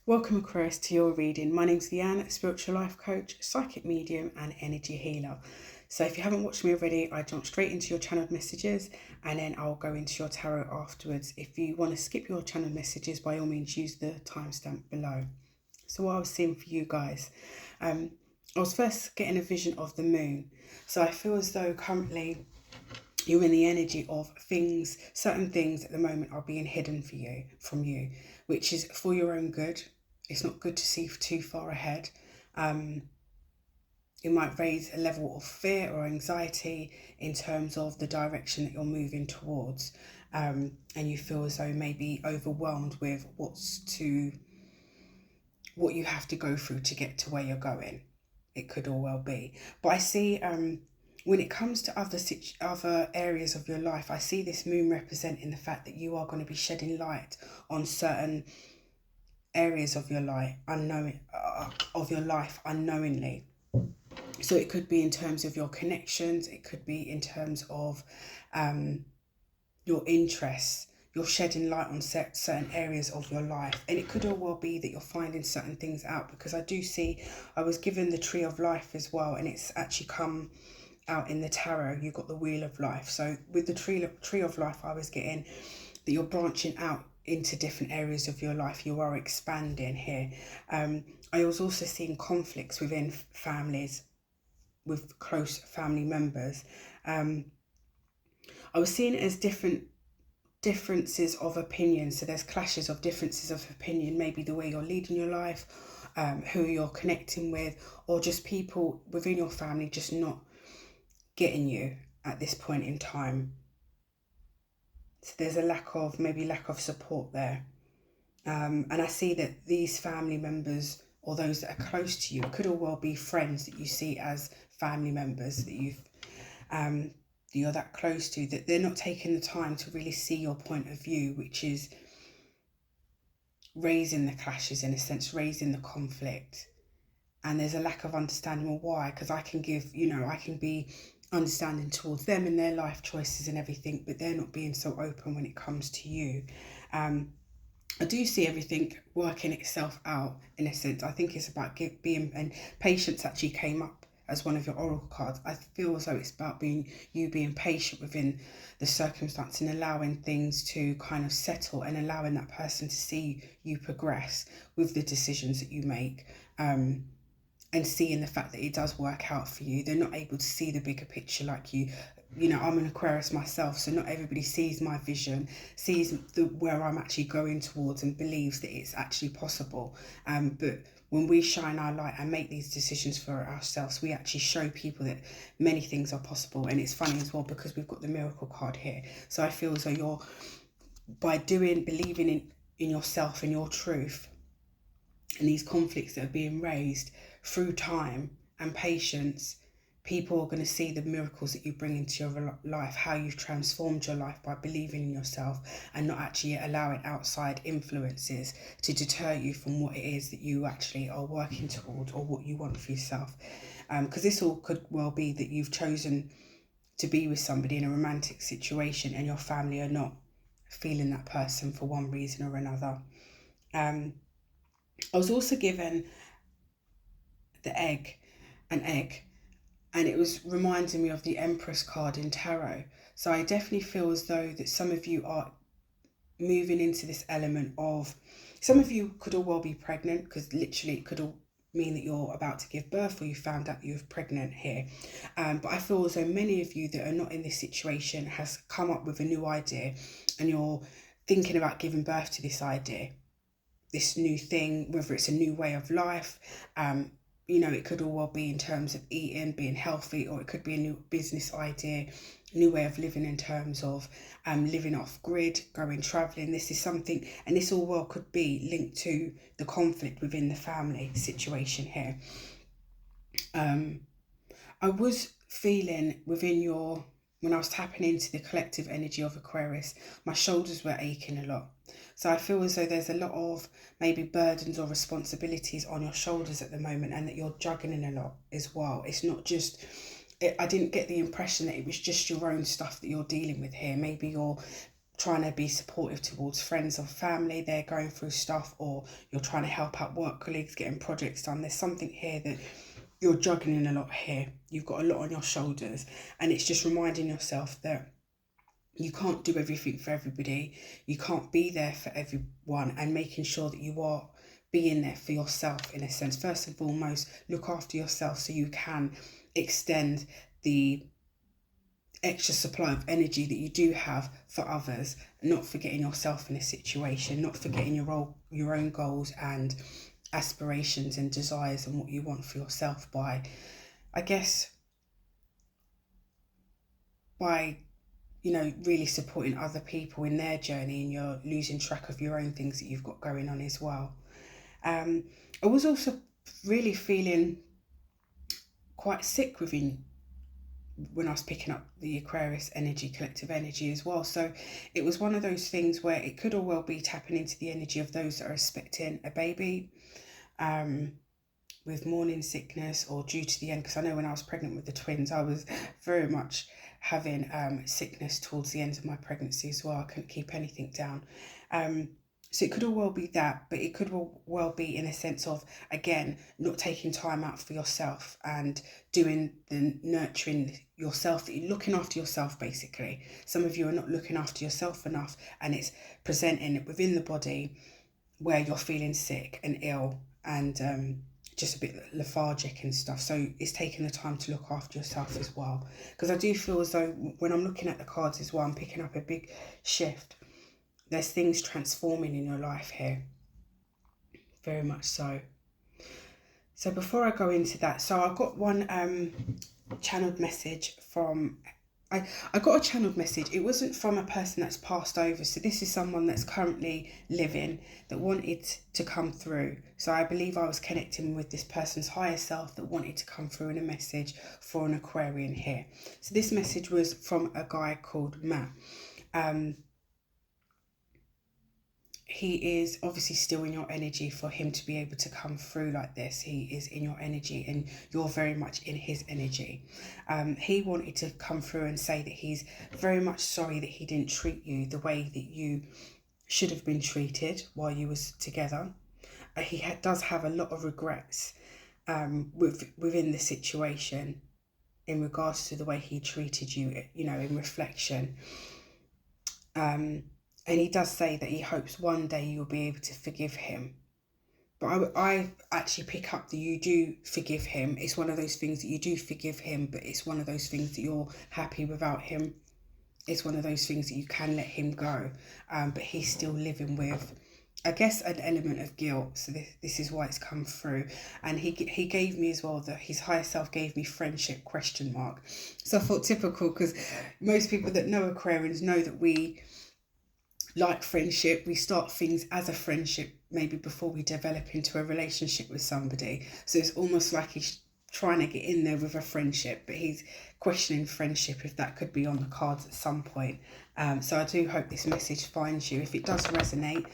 Welcome, Aquarius, to your reading. My name's Leanne, spiritual life coach, psychic medium, and energy healer. So, if you haven't watched me already, I jump straight into your channeled messages and then I'll go into your tarot afterwards. If you want to skip your channeled messages, by all means, use the timestamp below. So, what I was seeing for you guys, I was first getting a vision of the moon. So, I feel as though currently you're in the energy of things, certain things at the moment are being hidden from you, which is for your own good. It's not good to see too far ahead. It might raise a level of fear or anxiety in terms of the direction that you're moving towards. And you feel as though maybe overwhelmed with what you have to go through to get to where you're going. It could all well be. But I see when it comes to other areas of your life, I see this moon representing the fact that you are going to be shedding light on certain areas of your life unknowingly. So it could be in terms of your connections, it could be in terms of your interests. You're shedding light on certain areas of your life, and it could all well be that you're finding certain things out, because I do see, I was given the Tree of Life as well, and it's actually come out in the tarot. You got the Wheel of Life. So with the Tree of Life, I was getting that you're branching out into different areas of your life. You are expanding here. I was also seeing conflicts within families, with close family members. I was seeing it as differences of opinion. So there's clashes of differences of opinion, maybe the way you're leading your life, who you're connecting with, or just people within your family just not getting you at this point in time. So there's a lack of support there. And I see that these family members, or those that are close to you, it could all well be friends that you see as family members that you're that close to, that they're not taking the time to really see your point of view, which is raising the clashes, in a sense, raising the conflict. And there's a lack of understanding. Well, why? Because I can be understanding towards them and their life choices and everything, but they're not being so open when it comes to you. I do see everything working itself out, in a sense. I think it's about being, and patience actually came up as one of your oracle cards. I feel as though it's about being patient within the circumstance and allowing things to kind of settle, and allowing that person to see you progress with the decisions that you make. And seeing the fact that it does work out for you. They're not able to see the bigger picture like you. I'm an Aquarius myself, so not everybody sees my vision, sees where I'm actually going towards, and believes that it's actually possible. But when we shine our light and make these decisions for ourselves, we actually show people that many things are possible. And it's funny as well, because we've got the miracle card here. So I feel as though believing in yourself and your truth, and these conflicts that are being raised through time and patience, people are going to see the miracles that you bring into your life, how you've transformed your life by believing in yourself and not actually allowing outside influences to deter you from what it is that you actually are working toward, or what you want for yourself. Because this all could well be that you've chosen to be with somebody in a romantic situation and your family are not feeling that person for one reason or another. I was also given an egg, and it was reminding me of the Empress card in tarot. So I definitely feel as though that some of you are moving into this element of, some of you could all well be pregnant, because literally it could all mean that you're about to give birth, or you found out you're pregnant here. But I feel as though many of you that are not in this situation has come up with a new idea, and you're thinking about giving birth to this idea, this new thing, whether it's a new way of life. It could all well be in terms of eating, being healthy, or it could be a new business idea, new way of living in terms of living off grid, going traveling. This is something, and this all well could be linked to the conflict within the family situation here. I was feeling when I was tapping into the collective energy of Aquarius, my shoulders were aching a lot. So I feel as though there's a lot of maybe burdens or responsibilities on your shoulders at the moment, and that you're juggling a lot as well. It's not just, I didn't get the impression that it was just your own stuff that you're dealing with here. Maybe you're trying to be supportive towards friends or family, they're going through stuff, or you're trying to help out work colleagues getting projects done. There's something here that you're juggling a lot here. You've got a lot on your shoulders, and it's just reminding yourself that you can't do everything for everybody. You can't be there for everyone, and making sure that you are being there for yourself in a sense. First and foremost, look after yourself so you can extend the extra supply of energy that you do have for others, not forgetting yourself in a situation, not forgetting your own goals and aspirations and desires and what you want for yourself by, I guess, by really supporting other people in their journey, and you're losing track of your own things that you've got going on as well. I was also really feeling quite sick within when I was picking up the Aquarius energy, collective energy as well. So it was one of those things where it could all well be tapping into the energy of those that are expecting a baby, with morning sickness or due to the end, because I know when I was pregnant with the twins, I was very much having sickness towards the end of my pregnancy as well. I couldn't keep anything down. So it could all well be that, but it could all well be in a sense of, again, not taking time out for yourself and doing the nurturing yourself, looking after yourself basically. Some of you are not looking after yourself enough, and it's presenting within the body where you're feeling sick and ill and just a bit lethargic and stuff. So it's taking the time to look after yourself as well. Because I do feel as though when I'm looking at the cards as well, I'm picking up a big shift. There's things transforming in your life here. Very much so. So before I go into that, so I've got one channeled message from... I got a channeled message. It wasn't from a person that's passed over. So this is someone that's currently living that wanted to come through. So I believe I was connecting with this person's higher self that wanted to come through in a message for an Aquarian here. So this message was from a guy called Matt. He is obviously still in your energy for him to be able to come through like this. He is in your energy and you're very much in his energy. He wanted to come through and say that he's very much sorry that he didn't treat you the way that you should have been treated while you was together. He does have a lot of regrets within the situation in regards to the way he treated you, in reflection. And he does say that he hopes one day you'll be able to forgive him. But I actually pick up that you do forgive him. It's one of those things that you do forgive him, but it's one of those things that you're happy without him. It's one of those things that you can let him go. But he's still living with, I guess, an element of guilt. So this is why it's come through. And he gave me as well that his higher self gave me friendship ? So I thought typical, because most people that know Aquarians know that we like friendship. We start things as a friendship maybe before we develop into a relationship with somebody. So it's almost like he's trying to get in there with a friendship, but he's questioning friendship, if that could be on the cards at some point. So I do hope this message finds you. If it does resonate,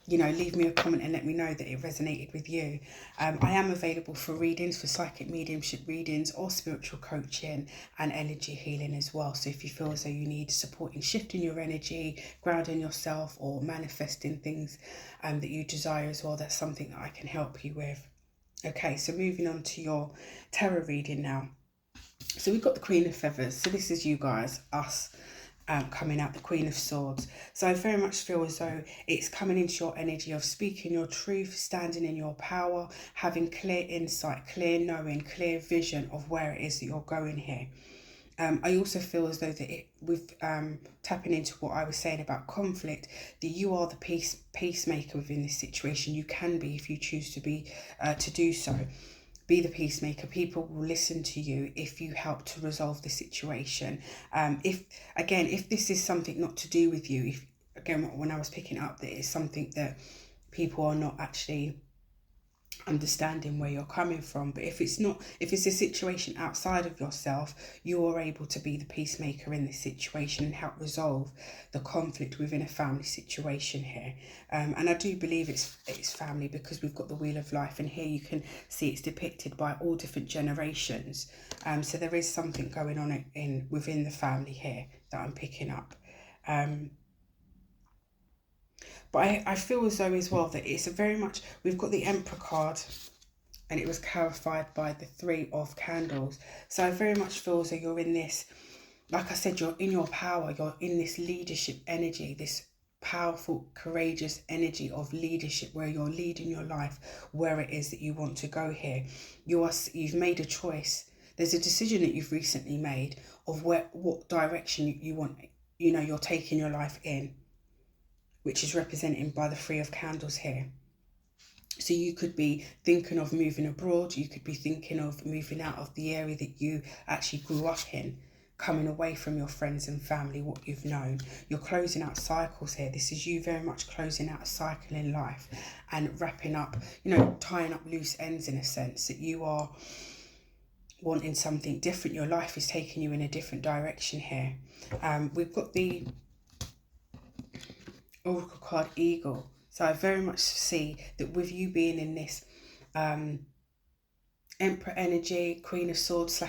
leave me a comment and let me know that it resonated with you. I am available for readings, for psychic mediumship readings or spiritual coaching and energy healing as well. So if you feel as though you need support in shifting your energy, grounding yourself, or manifesting things that you desire as well, that's something that I can help you with. Okay, so moving on to your tarot reading now. So we've got the Queen of Feathers. So this is you guys, us. Coming out, the Queen of Swords. So I very much feel as though it's coming into your energy of speaking your truth, standing in your power, having clear insight, clear knowing, clear vision of where it is that you're going here. I also feel as though that with tapping into what I was saying about conflict, that you are the peacemaker within this situation. You can be, if you choose to be, to do so. Be the peacemaker. People will listen to you if you help to resolve the situation. If this is something not to do with you, when I was picking up that it's something that people are not actually understanding where you're coming from. But if it's a situation outside of yourself, you are able to be the peacemaker in this situation and help resolve the conflict within a family situation here. And I do believe it's family, because we've got the Wheel of Life, and here you can see it's depicted by all different generations. So there is something going on within the family here that I'm picking up. But I feel as though as well that it's a very much, we've got the Emperor card, and it was clarified by the Three of Candles. So I very much feel as though you're in this, like I said, you're in your power, you're in this leadership energy, this powerful, courageous energy of leadership, where you're leading your life where it is that you want to go here. You've made a choice. There's a decision that you've recently made of what direction you want, you're taking your life in, which is represented by the Three of Candles here. So you could be thinking of moving abroad, you could be thinking of moving out of the area that you actually grew up in, coming away from your friends and family, what you've known. You're closing out cycles here. This is you very much closing out a cycle in life and wrapping up, tying up loose ends, in a sense, that you are wanting something different. Your life is taking you in a different direction here. We've got the Oracle card Eagle. So I very much see that with you being in this Emperor energy, Queen of Swords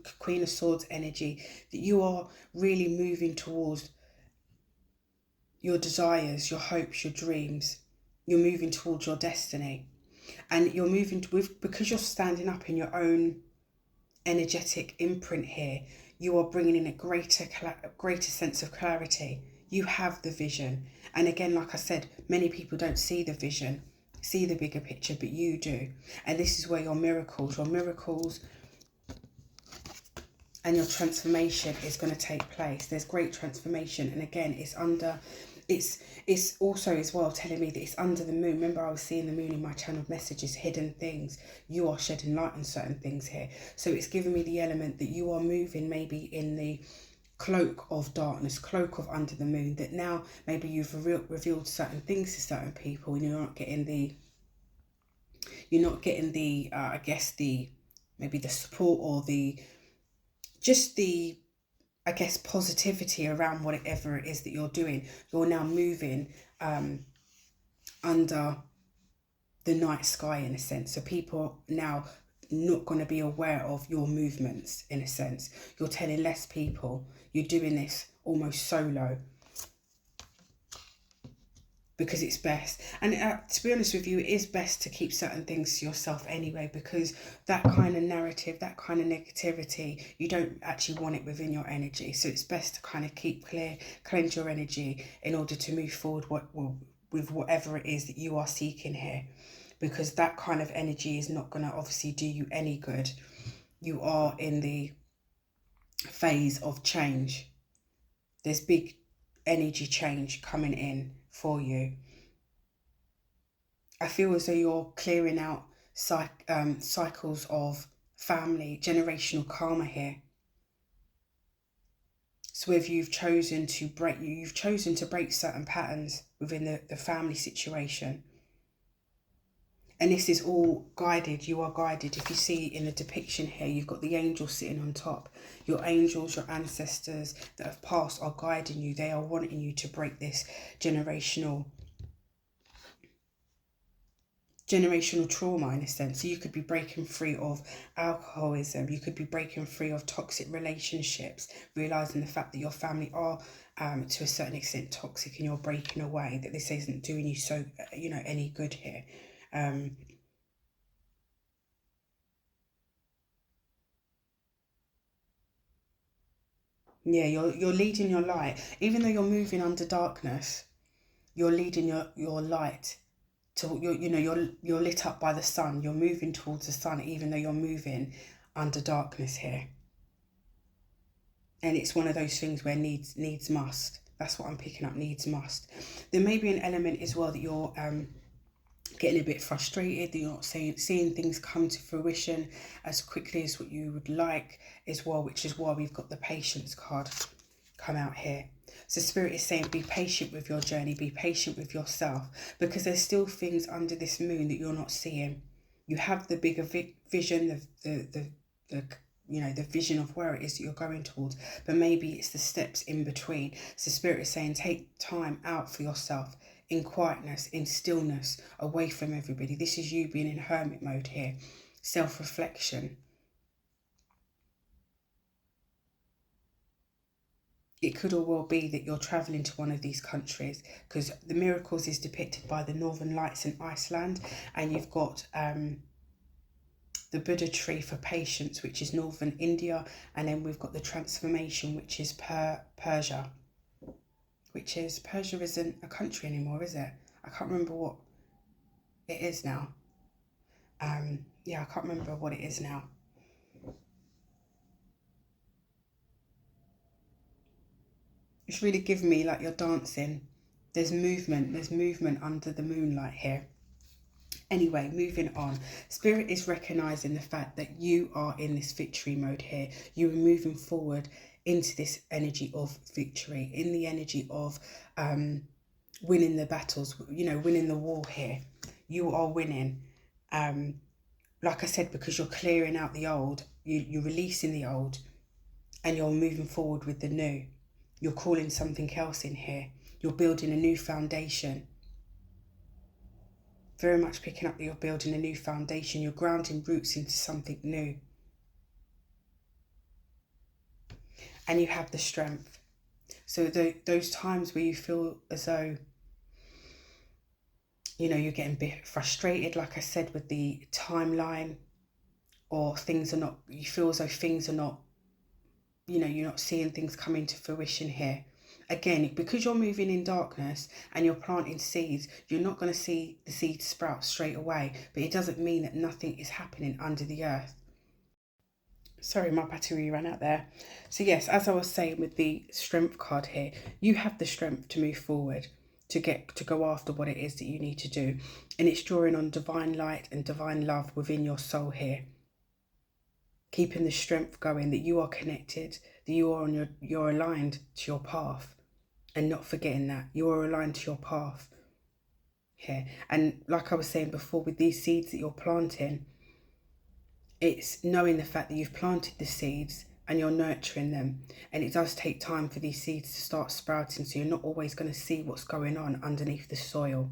/ Queen of Swords energy, that you are really moving towards your desires, your hopes, your dreams. You're moving towards your destiny. And you're moving because you're standing up in your own energetic imprint here, you are bringing in a greater sense of clarity. You have the vision. And again, like I said, many people don't see the vision, see the bigger picture, but you do. And this is where your miracles and your transformation is going to take place. There's great transformation. And again, it's also as well telling me that it's under the moon. Remember, I was seeing the moon in my channel messages, hidden things. You are shedding light on certain things here. So it's giving me the element that you are moving maybe in the cloak of darkness, cloak of under the moon, that now maybe you've revealed certain things to certain people, and you're not getting the I guess maybe the support or the I guess positivity around whatever it is that you're doing. You're now moving under the night sky, in a sense. So people now not going to be aware of your movements, in a sense. You're telling less people. You're doing this almost solo because it's best. And to be honest with you, it is best to keep certain things to yourself anyway, because that kind of narrative, that kind of negativity, you don't actually want it within your energy. So it's best to kind of keep clear, cleanse your energy in order to move forward with whatever it is that you are seeking here, because that kind of energy is not going to obviously do you any good. You are in the phase of change. There's big energy change coming in for you. I feel as though you're clearing out cycles of family, generational karma here. So if you've chosen to break certain patterns within the family situation. And this is all guided. You are guided. If you see in the depiction here, you've got the angels sitting on top. Your angels, your ancestors that have passed are guiding you. They are wanting you to break this generational trauma, in a sense. So you could be breaking free of alcoholism. You could be breaking free of toxic relationships, realizing the fact that your family are to a certain extent toxic, and you're breaking away, that this isn't doing you so any good here. Yeah, you're leading your light. Even though you're moving under darkness, you're leading your light to you're lit up by the sun. You're moving towards the sun, even though you're moving under darkness here. And it's one of those things where needs must. That's what I'm picking up, needs must. There may be an element as well that you're getting a bit frustrated, that you're not seeing things come to fruition as quickly as what you would like as well, which is why we've got the patience card come out here. So Spirit is saying, be patient with your journey, be patient with yourself, because there's still things under this moon that you're not seeing. You have the bigger vision, the vision of where it is that you're going towards, but maybe it's the steps in between. So Spirit is saying, take time out for yourself, in quietness, in stillness, away from everybody. This is you being in hermit mode here, self-reflection. it could all well be that you're traveling to one of these countries, because the miracles is depicted by the Northern Lights in Iceland, and you've got the Buddha tree for patience, which is northern India, and then we've got the transformation, which is Persia, Persia isn't a country anymore, is it? I can't remember what it is now. Yeah, I can't remember what it is now. It's really giving me like you're dancing. There's movement under the moonlight here. Anyway, moving on. Spirit is recognizing the fact that you are in this victory mode here. You are moving forward into this energy of victory, in the energy of winning the battles, you know, winning the war here. You are winning. Like I said, because you're clearing out the old, you're releasing the old, and you're moving forward with the new. You're calling something else in here. You're building a new foundation. Very much picking up that you're building a new foundation. You're grounding roots into something new. And you have the strength. So those times where you feel as though, you know, you're getting a bit frustrated, like I said, with the timeline, or things are not, you feel as though things are not, you know, you're not seeing things come into fruition here. Again, because you're moving in darkness and you're planting seeds, you're not going to see the seeds sprout straight away, but it doesn't mean that nothing is happening under the earth. Sorry, my battery ran out there. So yes, as I was saying with the strength card here, you have the strength to move forward, to go after what it is that you need to do. And it's drawing on divine light and divine love within your soul here. Keeping the strength going, that you are connected, that you are you're aligned to your path, and not forgetting that you are aligned to your path here. And like I was saying before, with these seeds that you're planting, it's knowing the fact that you've planted the seeds and you're nurturing them, and it does take time for these seeds to start sprouting, so you're not always going to see what's going on underneath the soil.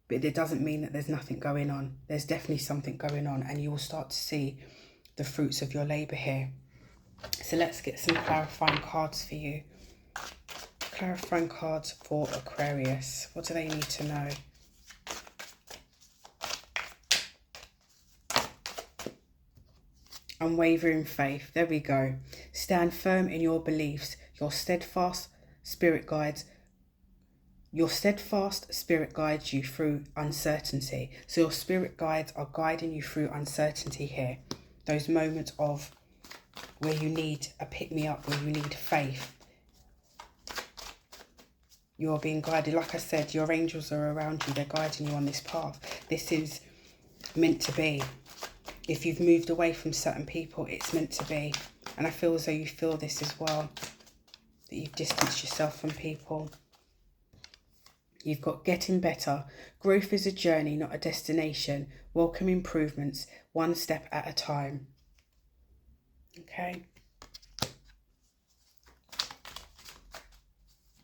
But it doesn't mean that there's nothing going on. There's definitely something going on, and you will start to see the fruits of your labour here. So let's get some clarifying cards for you. Clarifying cards for Aquarius. What do they need to know? Unwavering faith. There we go. Stand firm in your beliefs. Your steadfast spirit guides you through uncertainty. So your spirit guides are guiding you through uncertainty here. Those moments of where you need a pick-me-up, where you need faith. You are being guided. Like I said, your angels are around you. They're guiding you on this path. This is meant to be. If you've moved away from certain people, it's meant to be. And I feel as though you feel this as well, that you've distanced yourself from people. You've got getting better. Growth is a journey, not a destination. Welcome improvements, one step at a time. Okay.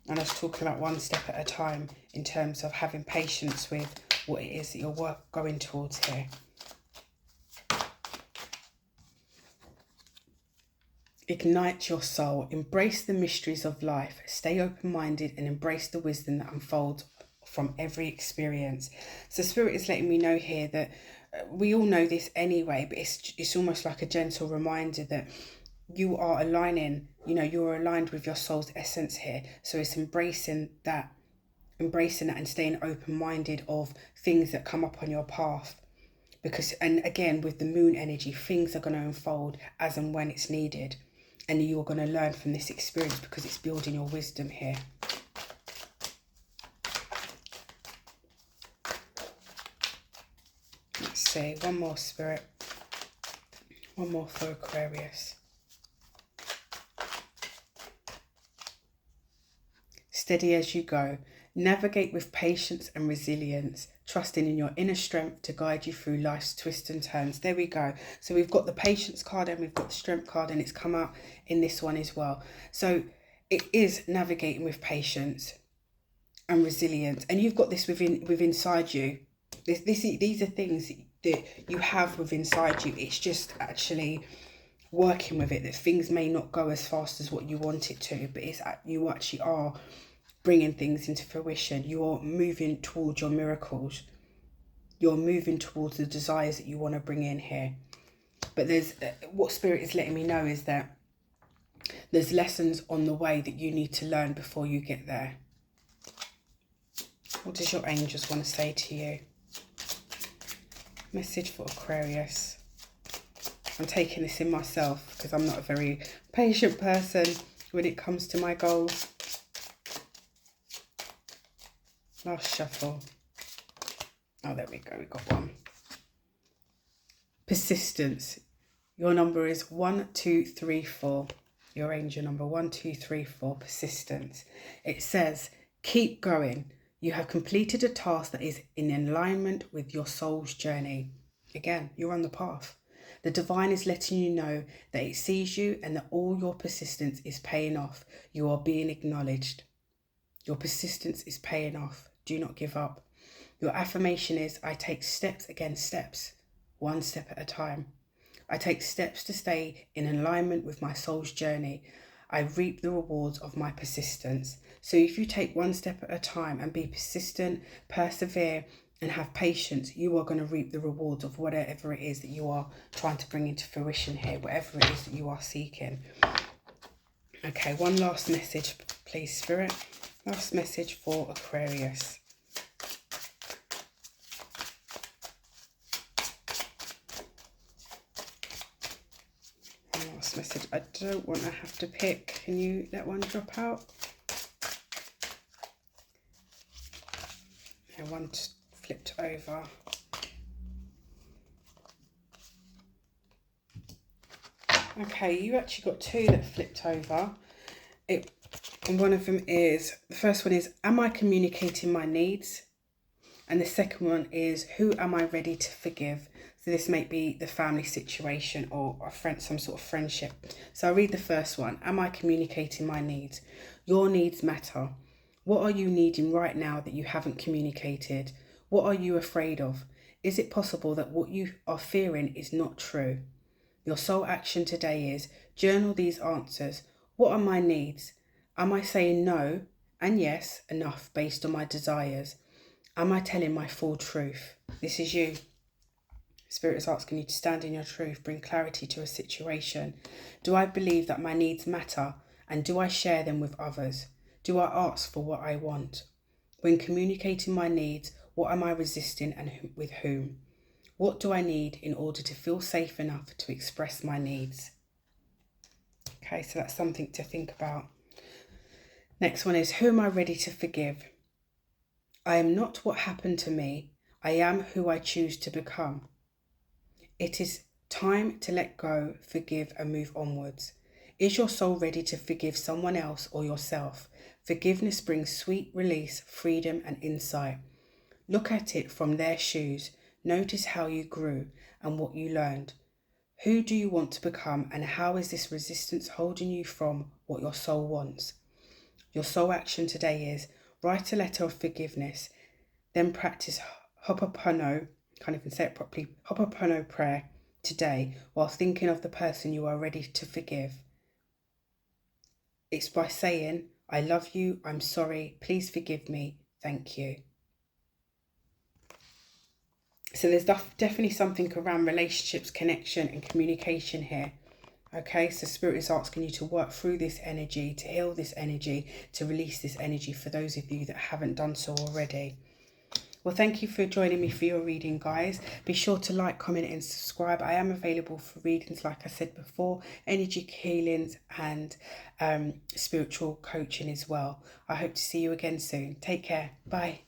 And I was talking about one step at a time in terms of having patience with what it is that you're going towards here. Ignite your soul. Embrace the mysteries of life. Stay open-minded and embrace the wisdom that unfolds from every experience. So Spirit is letting me know here that we all know this anyway, but it's almost like a gentle reminder that you are aligning, you know, you're aligned with your soul's essence here. So it's embracing that and staying open-minded of things that come up on your path. Because, and again, with the moon energy, things are going to unfold as and when it's needed. And you're going to learn from this experience because it's building your wisdom here. Let's see, one more, Spirit. One more for Aquarius. Steady as you go. Navigate with patience and resilience, trusting in your inner strength to guide you through life's twists and turns. There we go. So we've got the patience card and we've got the strength card, and it's come out in this one as well. So it is navigating with patience and resilience, and you've got this within inside you. These are things that you have within inside you. It's just actually working with it, that things may not go as fast as what you want it to, but you actually are bringing things into fruition. You're moving towards your miracles. You're moving towards the desires that you want to bring in here. But there's what Spirit is letting me know is that there's lessons on the way that you need to learn before you get there. What does your angels want to say to you? Message for Aquarius. I'm taking this in myself because I'm not a very patient person when it comes to my goals. Last shuffle. Oh, there we go. We got one. Persistence. Your number is 1, 2, 3, 4. Your angel number 1, 2, 3, 4. Persistence. It says, keep going. You have completed a task that is in alignment with your soul's journey. Again, you're on the path. The divine is letting you know that it sees you and that all your persistence is paying off. You are being acknowledged. Your persistence is paying off. Do not give up. Your affirmation is, I take steps against steps, one step at a time. I take steps to stay in alignment with my soul's journey. I reap the rewards of my persistence. So if you take one step at a time and be persistent, persevere, and have patience, you are going to reap the rewards of whatever it is that you are trying to bring into fruition here, whatever it is that you are seeking. Okay, one last message, please, Spirit. Last message for Aquarius. Last message. I don't want to have to pick. Can you let one drop out? Yeah, one flipped over. Okay, you actually got two that flipped over. And one of them is, the first one is, am I communicating my needs? And the second one is, who am I ready to forgive? So this may be the family situation or a friend, some sort of friendship. So I'll read the first one. Am I communicating my needs? Your needs matter. What are you needing right now that you haven't communicated? What are you afraid of? Is it possible that what you are fearing is not true? Your sole action today is journal these answers. What are my needs? Am I saying no and yes enough based on my desires? Am I telling my full truth? This is you. Spirit is asking you to stand in your truth, bring clarity to a situation. Do I believe that my needs matter, and do I share them with others? Do I ask for what I want? When communicating my needs, what am I resisting and with whom? What do I need in order to feel safe enough to express my needs? Okay, so that's something to think about. Next one is, who am I ready to forgive? I am not what happened to me. I am who I choose to become. It is time to let go, forgive, and move onwards. Is your soul ready to forgive someone else or yourself? Forgiveness brings sweet release, freedom, and insight. Look at it from their shoes. Notice how you grew and what you learned. Who do you want to become, and how is this resistance holding you from what your soul wants? Your soul action today is write a letter of forgiveness, then practice Ho'oponopono, can't even say it properly, Ho'oponopono prayer today while thinking of the person you are ready to forgive. It's by saying, I love you, I'm sorry, please forgive me, thank you. So there's definitely something around relationships, connection and communication here. Okay, so Spirit is asking you to work through this energy, to heal this energy, to release this energy for those of you that haven't done so already. Well, thank you for joining me for your reading, guys. Be sure to like, comment and subscribe. I am available for readings, like I said before, energy healings and spiritual coaching as well. I hope to see you again soon. Take care. Bye.